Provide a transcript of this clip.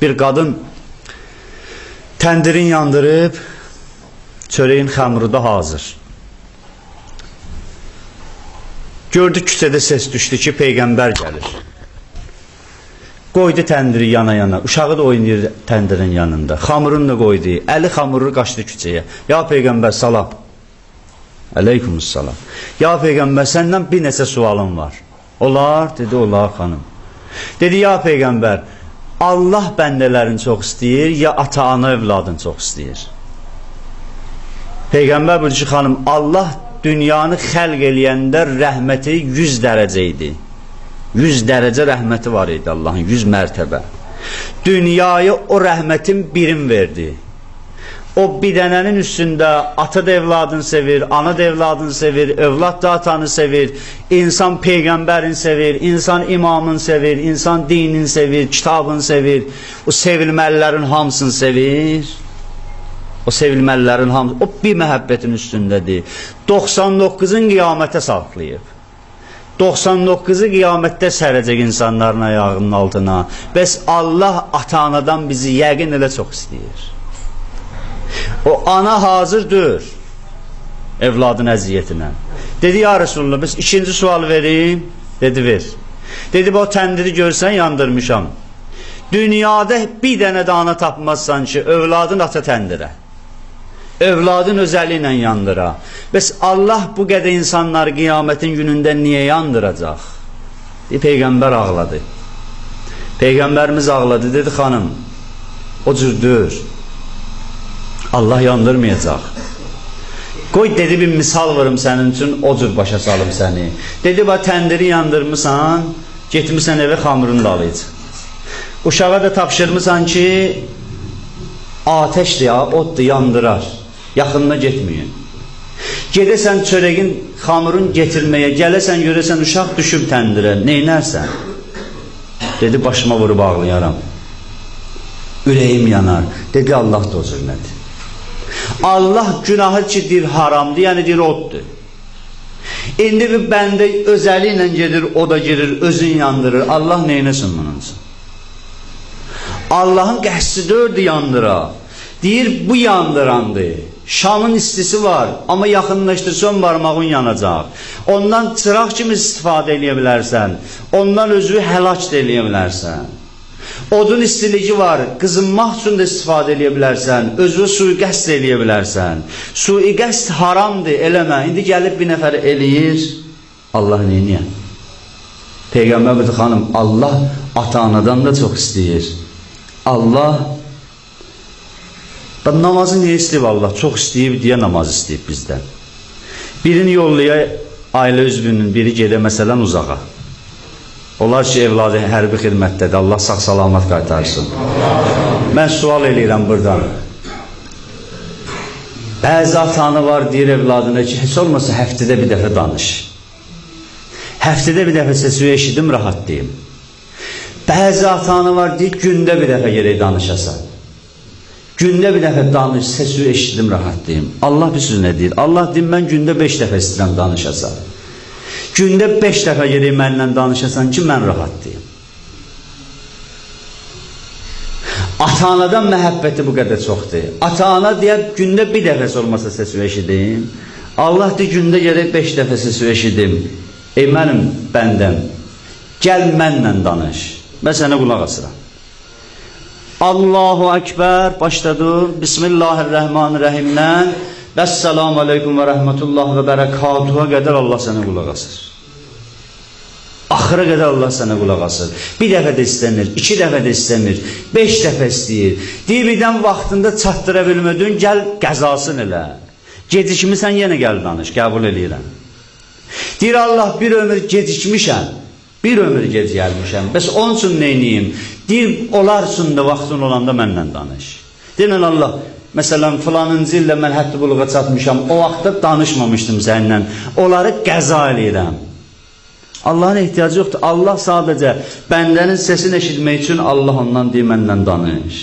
Bir qadın təndirin yandırıb, çörəyin xəmuru da hazır. Gördü küçədə ses düşdü ki, Peyğəmbər gəlir. Qoydu təndiri yana-yana, uşağı da oynayır təndirin yanında. Xamurunu da qoydu, əli xamuru qaçdı küçəyə. Ya Peyğəmbər, salam. Əleykumussalam. Ya Peyğəmbər, səndən bir neçə sualım var. Olar, dedi, olar xanım. Dedi, ya Peyğəmbər, Allah bəndələrini çox istəyir, ya ata-ana övladını çox istəyir? Peyğəmbər buyurdu ki, xanım, Allah dünyanı xəlq eləyəndə rəhməti 100 dərəcə idi. 100 dərəcə rəhməti var idi Allahın, 100 mərtəbə. Dünyayı o rəhmətin birin verdi. O bir dənənin üstündə ata da evladını sevir, ana da evladını sevir, övlad da atanı sevir, insan Peyğəmbərini sevir, insan imamını sevir, insan dinini sevir, kitabını sevir, o sevilməlilərin hamısını sevir. O sevilməlilərin hamısı, o bir məhəbbətin üstündədir. 99'un qiyamətə saxlayıb. 99'u qiyamətdə sərəcək insanların ayağının altına. Bəs Allah ata-anadan bizi yəqin elə çox istəyir. O ana hazırdır evladın əziyyətinə. Dedi, ya Resulullah, biz ikinci sual vereyim. Dedi, ver. Dedi, o təndiri görsən yandırmışam. Dünyada bir dənə də ana tapmazsan ki, övladın ata təndirə. Övladın özəli ilə yandıra. Bəs Allah bu qədər insanları qiyamətin günündə niyə yandıracaq? Peyğəmbər ağladı. Peyğəmbərimiz ağladı. Dedi, xanım, o cürdür. Allah yandırmayacaq. Qoy, dedi, bir misal varım sənin üçün, o cür başa salım səni. Dedi, təndiri yandırmısan, getmirsən evə xamurunu da alayıcı. Uşağa da tapşırmısan ki, ateşdir ya, oddur, yandırar. Yaxınına getməyin. Gedəsən çörəyin, xamurun getirməyə, gələsən, görəsən, uşaq düşüb təndirə, neynərsən? Dedi, başıma vurub ağlayaram. Ürəyim yanar. Dedi, Allah da o cürmədir. Allah günahı ki, deyir haramdır, yəni deyir oddur. İndi bir bəndə özəli ilə gedir, o da girir, özün yandırır. Allah neynəsin bunun üçün? Allahın qəsdi dördü yandıra. Deyir, bu yandırandır. Şamın istisi var, amma yaxınlaşdırsan barmağın yanacaq. Ondan çıraq kimi istifadə edə bilərsən. Ondan özü həlak da edə bilərsən. Odun istilici var, qızınmaq üçün də istifadə edə bilərsən. Özü sui-qəsd edə bilərsən. Sui-qəsd haramdır, eləmə. İndi gəlib bir nəfər eləyir. Allah neyniyər? Peyğəmbər buyurdu, xanım, Allah ata-anadan da çox istəyir. Allah namazı niyə istəyib Allah? Çox istəyib deyə namaz istəyib bizdən. Birini yollaya ailə üzvünün, biri gedə məsələn uzağa. Onlar ki, evladı hərbi xidmətdədir. Allah sağ-salamat qaytarsın. Mən sual eləyirəm buradan. Bəzi atanı var, deyir evladına ki, heç olmasa həftədə bir dəfə danış. Həftədə bir dəfə səsi eşidim, rahat deyim. Bəzi atanı var, deyir, gündə bir dəfə gerək danışasan. Gündə bir dəfə danış, səsi eşidim, rahat deyim. Allah bir söz nə deyir? Allah deyir, mən gündə 5 dəfə istəyirəm danışasan. Gündə 5 dəfə gerək mənlə danışasan ki, mən rahat deyim. Ata-anadan məhəbbəti bu qədər çoxdur. Ata-ana deyər, gündə bir dəfəsi olmasa səsi eşidim. Allah deyir, gündə gerək 5 dəfə səsi eşidim. Ey mənim bəndəm, gəl mənlə danış. Mən sənə qulaq asıram. Allahu Ekber başladı. Bismillahirrahmanirrahimdən Vəssalamu aleykum və rəhmətullah və bərəkatuh'a qədər Allah sənə qulaq asır. Axıra qədər Allah sənə qulaq asır. Bir dəfə də istəmir, 2 dəfə də istəmir, 5 dəfə istəyir. Deyir, birdən vaxtında çatdıra bilmədin, gəl qəzasın elə. Gecikmirsən, yenə gəl danış, qəbul eləyirəm. Deyir, Allah, bir ömür gecikmişəm. Bir ömür gec gəlmişəm. Bəs onun üçün neyniyim? Deyir, onlar üçün də vaxtın olanda mənlə danış. Deyirən Allah, məsələn, filanıncı ildə mən həddi buluğa çatmışam, o vaxtda danışmamışdım səninlə. Onları qəza eləyirəm. Allahın ehtiyacı yoxdur. Allah sadəcə bəndənin səsini eşitmək üçün Allah ondan deyir, mənlə danış.